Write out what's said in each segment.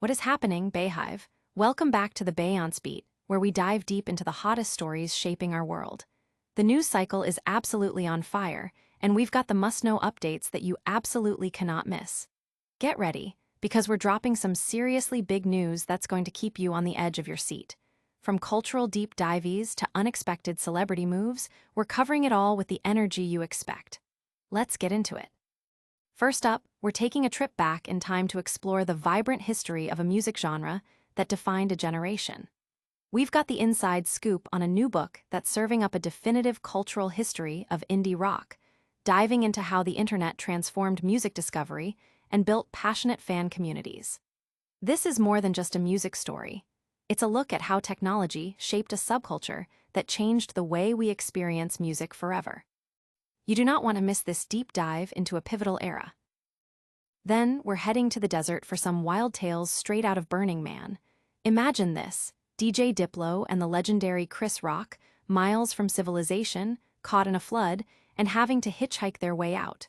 What is happening, Bayhive? Welcome back to the Bayonce Beat, where we dive deep into the hottest stories shaping our world. The news cycle is absolutely on fire, and we've got the must-know updates that you absolutely cannot miss. Get ready, because we're dropping some seriously big news that's going to keep you on the edge of your seat. From cultural deep dives to unexpected celebrity moves, we're covering it all with the energy you expect. Let's get into it. First up, we're taking a trip back in time to explore the vibrant history of a music genre that defined a generation. We've got the inside scoop on a new book that's serving up a definitive cultural history of indie rock, diving into how the internet transformed music discovery and built passionate fan communities. This is more than just a music story. It's a look at how technology shaped a subculture that changed the way we experience music forever. You do not want to miss this deep dive into a pivotal era. Then, we're heading to the desert for some wild tales straight out of Burning Man. Imagine this: DJ Diplo and the legendary Chris Rock, miles from civilization, caught in a flood, and having to hitchhike their way out.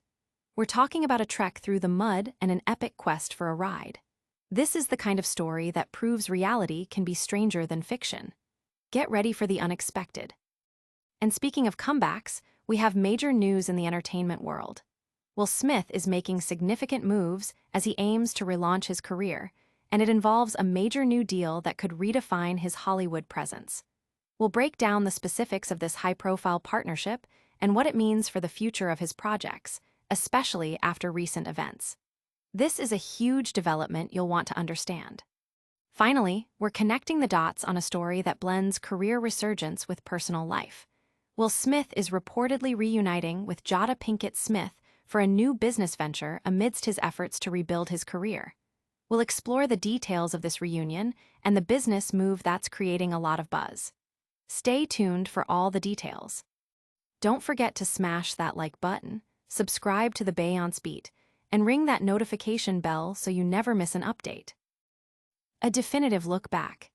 We're talking about a trek through the mud and an epic quest for a ride. This is the kind of story that proves reality can be stranger than fiction. Get ready for the unexpected. And speaking of comebacks, we have major news in the entertainment world. Will Smith is making significant moves as he aims to relaunch his career, and it involves a major new deal that could redefine his Hollywood presence. We'll break down the specifics of this high-profile partnership and what it means for the future of his projects, especially after recent events. This is a huge development you'll want to understand. Finally, we're connecting the dots on a story that blends career resurgence with personal life. Will Smith is reportedly reuniting with Jada Pinkett Smith for a new business venture amidst his efforts to rebuild his career. We'll explore the details of this reunion and the business move that's creating a lot of buzz. Stay tuned for all the details. Don't forget to smash that like button, subscribe to the Bayonce Beat, and ring that notification bell so you never miss an update. A definitive look back.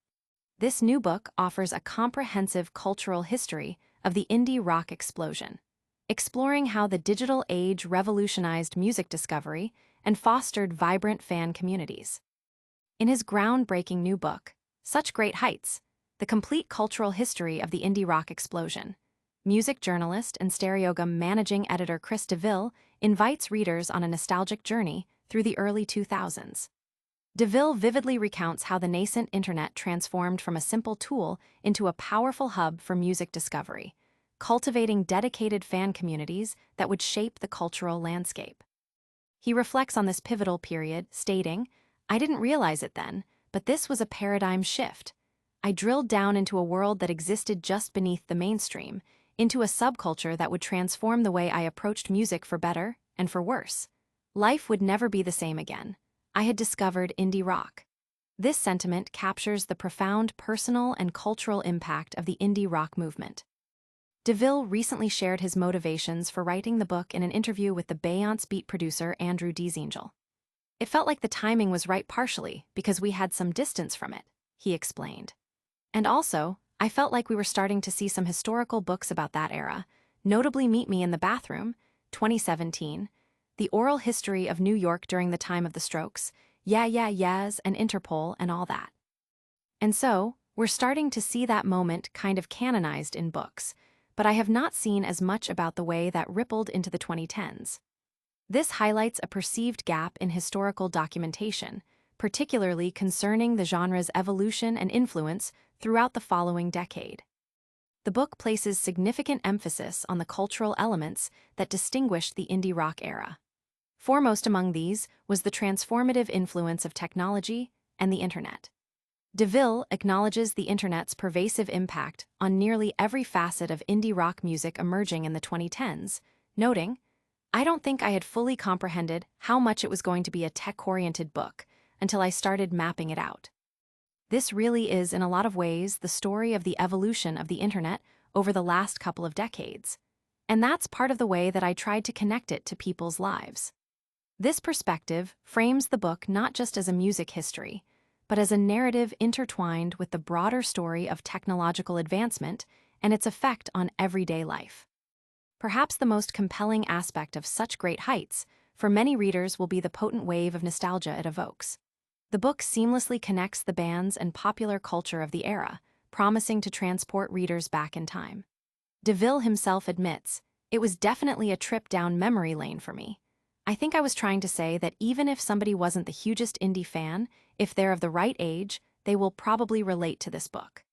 This new book offers a comprehensive cultural history of the indie rock explosion, exploring how the digital age revolutionized music discovery and fostered vibrant fan communities. In his groundbreaking new book, Such Great Heights: The Complete Cultural History of the Indie Rock Explosion, music journalist and Stereogum managing editor Chris DeVille invites readers on a nostalgic journey through the early 2000s. DeVille vividly recounts how the nascent internet transformed from a simple tool into a powerful hub for music discovery, cultivating dedicated fan communities that would shape the cultural landscape. He reflects on this pivotal period, stating, "I didn't realize it then, but this was a paradigm shift. I drilled down into a world that existed just beneath the mainstream, into a subculture that would transform the way I approached music for better and for worse. Life would never be the same again. I had discovered indie rock." This sentiment captures the profound personal and cultural impact of the indie rock movement. DeVille recently shared his motivations for writing the book in an interview with the Bayonce Beat producer Andrew Dzingel. "It felt like the timing was right partially because we had some distance from it," he explained. "And also, I felt like we were starting to see some historical books about that era, notably Meet Me in the Bathroom, 2017, The Oral History of New York During the Time of the Strokes, Yeah Yeah Yeahs, and Interpol, and all that. And so, we're starting to see that moment kind of canonized in books, but I have not seen as much about the way that rippled into the 2010s. This highlights a perceived gap in historical documentation, particularly concerning the genre's evolution and influence throughout the following decade." The book places significant emphasis on the cultural elements that distinguished the indie rock era. Foremost among these was the transformative influence of technology and the internet. DeVille acknowledges the internet's pervasive impact on nearly every facet of indie rock music emerging in the 2010s, noting, "I don't think I had fully comprehended how much it was going to be a tech-oriented book until I started mapping it out." This really is, in a lot of ways, the story of the evolution of the internet over the last couple of decades. And that's part of the way that I tried to connect it to people's lives. This perspective frames the book not just as a music history, but as a narrative intertwined with the broader story of technological advancement and its effect on everyday life. Perhaps the most compelling aspect of Such Great Heights for many readers will be the potent wave of nostalgia it evokes. The book seamlessly connects the bands and popular culture of the era, promising to transport readers back in time. DeVille himself admits, "It was definitely a trip down memory lane for me. I think I was trying to say that even if somebody wasn't the hugest indie fan, if they're of the right age, they will probably relate to this book."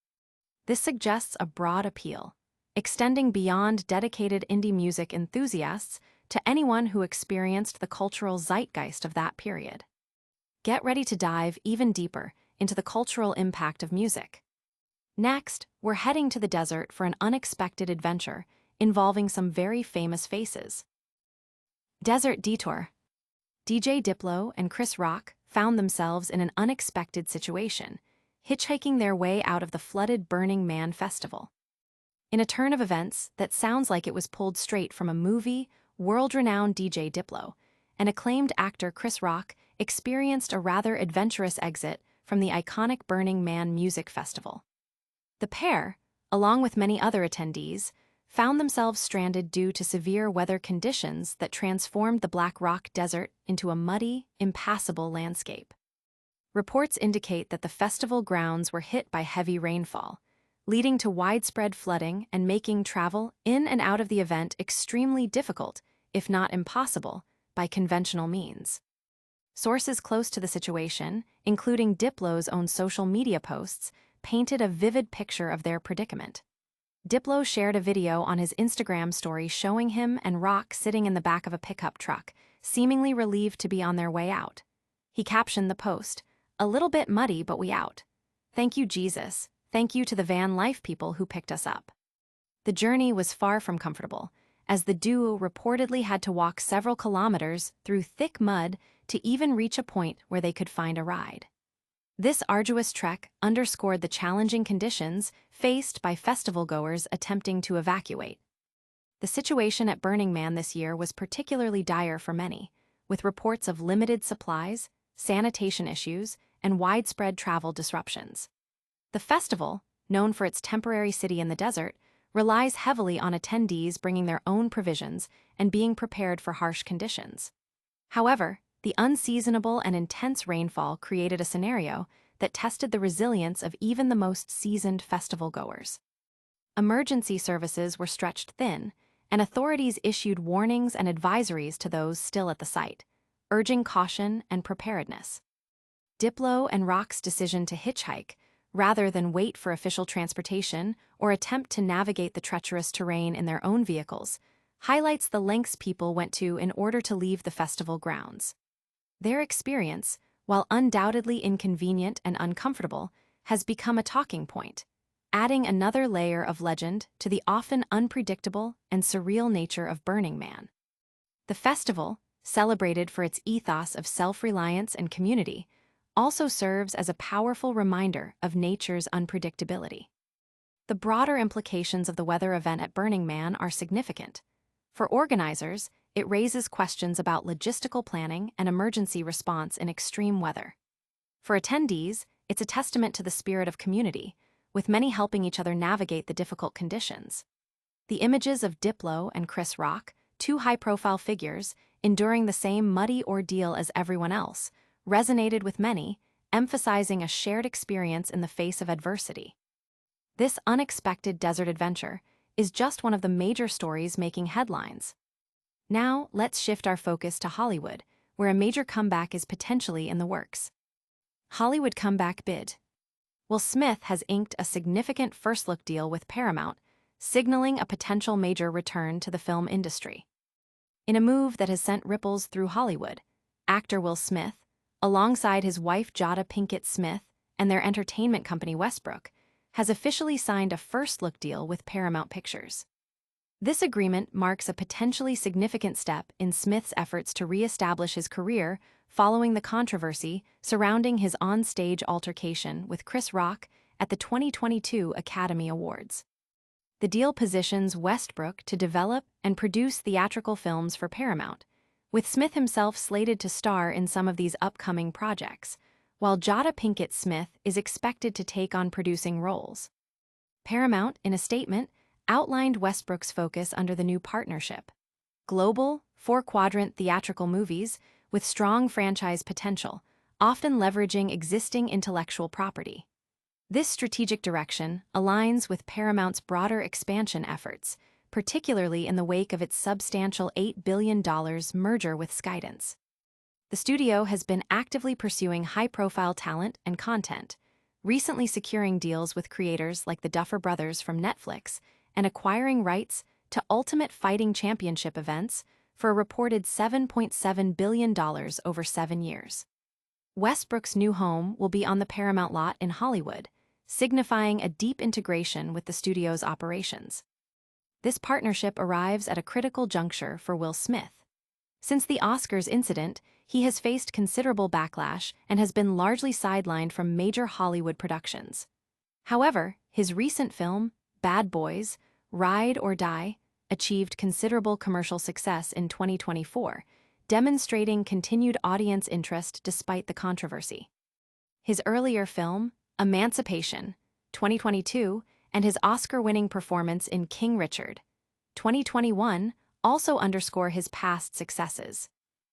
This suggests a broad appeal, extending beyond dedicated indie music enthusiasts to anyone who experienced the cultural zeitgeist of that period. Get ready to dive even deeper into the cultural impact of music. Next, we're heading to the desert for an unexpected adventure involving some very famous faces. Desert Detour. DJ Diplo and Chris Rock found themselves in an unexpected situation, hitchhiking their way out of the flooded Burning Man festival. In a turn of events that sounds like it was pulled straight from a movie, world-renowned DJ Diplo and acclaimed actor Chris Rock experienced a rather adventurous exit from the iconic Burning Man music festival. The pair, along with many other attendees, found themselves stranded due to severe weather conditions that transformed the Black Rock Desert into a muddy, impassable landscape. Reports indicate that the festival grounds were hit by heavy rainfall, leading to widespread flooding and making travel in and out of the event extremely difficult, if not impossible, by conventional means. Sources close to the situation, including Diplo's own social media posts, painted a vivid picture of their predicament. Diplo shared a video on his Instagram story showing him and Rock sitting in the back of a pickup truck, seemingly relieved to be on their way out. He captioned the post, "A little bit muddy, but we out. Thank you, Jesus. Thank you to the van life people who picked us up." The journey was far from comfortable, as the duo reportedly had to walk several kilometers through thick mud to even reach a point where they could find a ride. This arduous trek underscored the challenging conditions faced by festival-goers attempting to evacuate. The situation at Burning Man this year was particularly dire for many, with reports of limited supplies, sanitation issues, and widespread travel disruptions. The festival, known for its temporary city in the desert, relies heavily on attendees bringing their own provisions and being prepared for harsh conditions. However, the unseasonable and intense rainfall created a scenario that tested the resilience of even the most seasoned festival-goers. Emergency services were stretched thin, and authorities issued warnings and advisories to those still at the site, urging caution and preparedness. Diplo and Rock's decision to hitchhike, rather than wait for official transportation or attempt to navigate the treacherous terrain in their own vehicles, highlights the lengths people went to in order to leave the festival grounds. Their experience, while undoubtedly inconvenient and uncomfortable, has become a talking point, adding another layer of legend to the often unpredictable and surreal nature of Burning Man. The festival, celebrated for its ethos of self-reliance and community, also serves as a powerful reminder of nature's unpredictability. The broader implications of the weather event at Burning Man are significant. For organizers, it raises questions about logistical planning and emergency response in extreme weather. For attendees, it's a testament to the spirit of community, with many helping each other navigate the difficult conditions. The images of Diplo and Chris Rock, two high-profile figures, enduring the same muddy ordeal as everyone else, resonated with many, emphasizing a shared experience in the face of adversity. This unexpected desert adventure is just one of the major stories making headlines. Now, let's shift our focus to Hollywood, where a major comeback is potentially in the works. Hollywood comeback bid. Will Smith has inked a significant first-look deal with Paramount, signaling a potential major return to the film industry. In a move that has sent ripples through Hollywood, actor Will Smith, alongside his wife Jada Pinkett Smith and their entertainment company Westbrook, has officially signed a first-look deal with Paramount Pictures. This agreement marks a potentially significant step in Smith's efforts to re-establish his career following the controversy surrounding his on-stage altercation with Chris Rock at the 2022 Academy Awards. The deal positions Westbrook to develop and produce theatrical films for Paramount, with Smith himself slated to star in some of these upcoming projects, while Jada Pinkett Smith is expected to take on producing roles. Paramount, in a statement, outlined Westbrook's focus under the new partnership: global, four-quadrant theatrical movies with strong franchise potential, often leveraging existing intellectual property. This strategic direction aligns with Paramount's broader expansion efforts, particularly in the wake of its substantial $8 billion merger with Skydance. The studio has been actively pursuing high-profile talent and content, recently securing deals with creators like the Duffer Brothers from Netflix and acquiring rights to Ultimate Fighting Championship events for a reported $7.7 billion over 7 years. Westbrook's new home will be on the Paramount lot in Hollywood, signifying a deep integration with the studio's operations. This partnership arrives at a critical juncture for Will Smith. Since the Oscars incident, he has faced considerable backlash and has been largely sidelined from major Hollywood productions. However, his recent film, Bad Boys: Ride or Die, achieved considerable commercial success in 2024, demonstrating continued audience interest despite the controversy. His earlier film, Emancipation, 2022, and his Oscar-winning performance in King Richard, 2021, also underscore his past successes.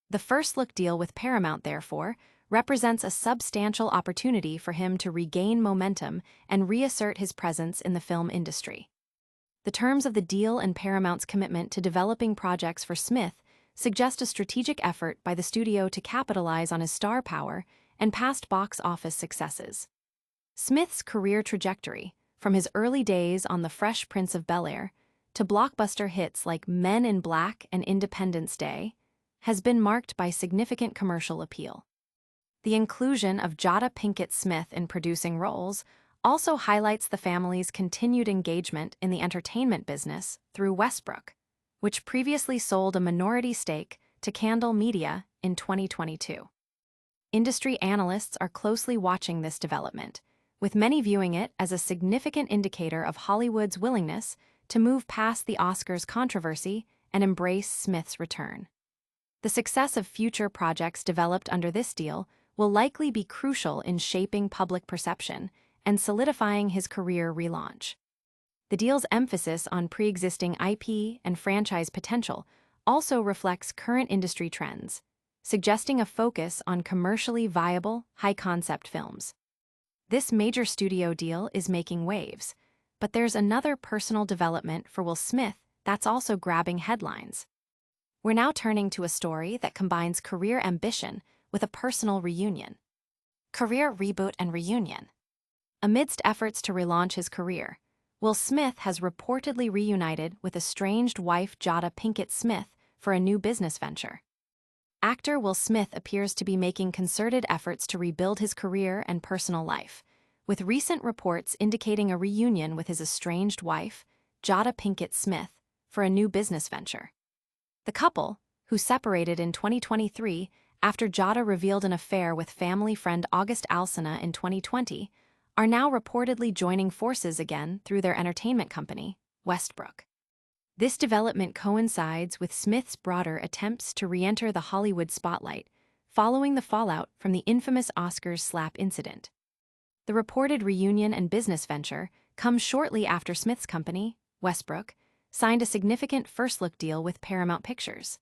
The first-look deal with Paramount, therefore, represents a substantial opportunity for him to regain momentum and reassert his presence in the film industry. The terms of the deal and Paramount's commitment to developing projects for Smith suggest a strategic effort by the studio to capitalize on his star power and past box office successes. Smith's career trajectory, from his early days on The Fresh Prince of Bel-Air to blockbuster hits like Men in Black and Independence Day, has been marked by significant commercial appeal. The inclusion of Jada Pinkett Smith in producing roles also highlights the family's continued engagement in the entertainment business through Westbrook, which previously sold a minority stake to Candle Media in 2022. Industry analysts are closely watching this development, with many viewing it as a significant indicator of Hollywood's willingness to move past the Oscars controversy and embrace Smith's return. The success of future projects developed under this deal will likely be crucial in shaping public perception and solidifying his career relaunch. The deal's emphasis on pre-existing IP and franchise potential also reflects current industry trends, suggesting a focus on commercially viable, high-concept films. This major studio deal is making waves, but there's another personal development for Will Smith that's also grabbing headlines. We're now turning to a story that combines career ambition with a personal reunion. Career reboot and reunion. Amidst efforts to relaunch his career, Will Smith has reportedly reunited with estranged wife Jada Pinkett Smith for a new business venture. Actor Will Smith appears to be making concerted efforts to rebuild his career and personal life, with recent reports indicating a reunion with his estranged wife, Jada Pinkett Smith, for a new business venture. The couple, who separated in 2023 after Jada revealed an affair with family friend August Alsina in 2020, are now reportedly joining forces again through their entertainment company, Westbrook. This development coincides with Smith's broader attempts to re-enter the Hollywood spotlight following the fallout from the infamous Oscars slap incident. The reported reunion and business venture comes shortly after Smith's company, Westbrook, signed a significant first-look deal with Paramount Pictures.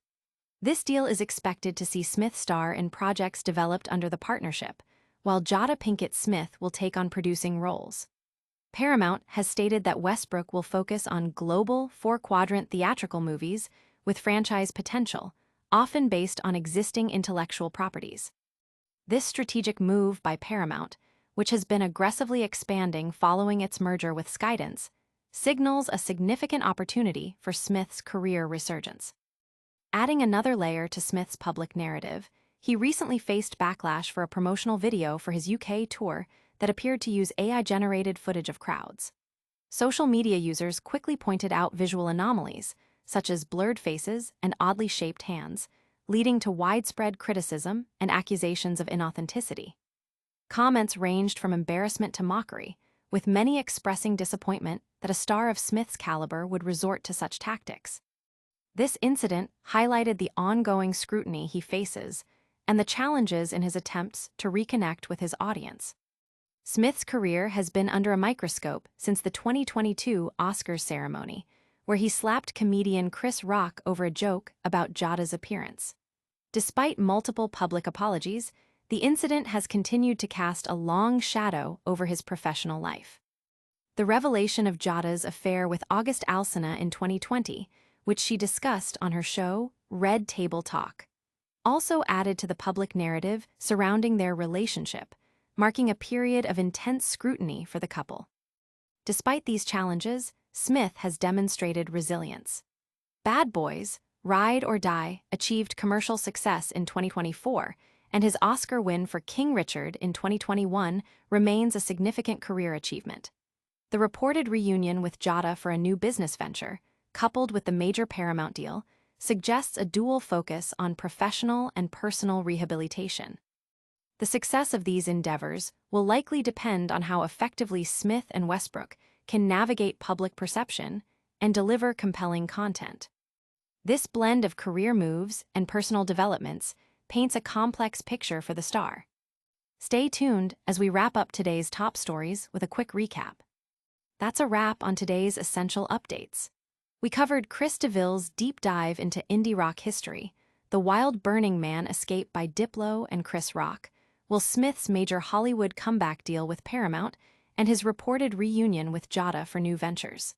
This deal is expected to see Smith star in projects developed under the partnership, while Jada Pinkett Smith will take on producing roles. Paramount has stated that Westbrook will focus on global, four-quadrant theatrical movies with franchise potential, often based on existing intellectual properties. This strategic move by Paramount, which has been aggressively expanding following its merger with Skydance, signals a significant opportunity for Smith's career resurgence. Adding another layer to Smith's public narrative, he recently faced backlash for a promotional video for his UK tour that appeared to use AI-generated footage of crowds. Social media users quickly pointed out visual anomalies, such as blurred faces and oddly shaped hands, leading to widespread criticism and accusations of inauthenticity. Comments ranged from embarrassment to mockery, with many expressing disappointment that a star of Smith's caliber would resort to such tactics. This incident highlighted the ongoing scrutiny he faces and the challenges in his attempts to reconnect with his audience. Smith's career has been under a microscope since the 2022 Oscars ceremony, where he slapped comedian Chris Rock over a joke about Jada's appearance. Despite multiple public apologies, the incident has continued to cast a long shadow over his professional life. The revelation of Jada's affair with August Alsina in 2020, which she discussed on her show, Red Table Talk, also added to the public narrative surrounding their relationship, marking a period of intense scrutiny for the couple. Despite these challenges, Smith has demonstrated resilience. Bad Boys, Ride or Die achieved commercial success in 2024, and his Oscar win for King Richard in 2021 remains a significant career achievement. The reported reunion with Jada for a new business venture, coupled with the major Paramount deal, suggests a dual focus on professional and personal rehabilitation. The success of these endeavors will likely depend on how effectively Smith and Westbrook can navigate public perception and deliver compelling content. This blend of career moves and personal developments paints a complex picture for the star. Stay tuned as we wrap up today's top stories with a quick recap. That's a wrap on today's essential updates. We covered Chris DeVille's deep dive into indie rock history, the wild Burning Man escape by Diplo and Chris Rock, Will Smith's major Hollywood comeback deal with Paramount, and his reported reunion with Jada for new ventures.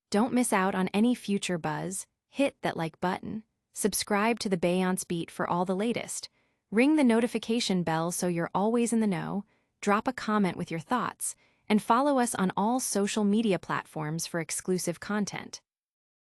Don't miss out on any future buzz. Hit that like button, subscribe to the Beyonce Beat for all the latest, ring the notification bell so you're always in the know, drop a comment with your thoughts, and follow us on all social media platforms for exclusive content.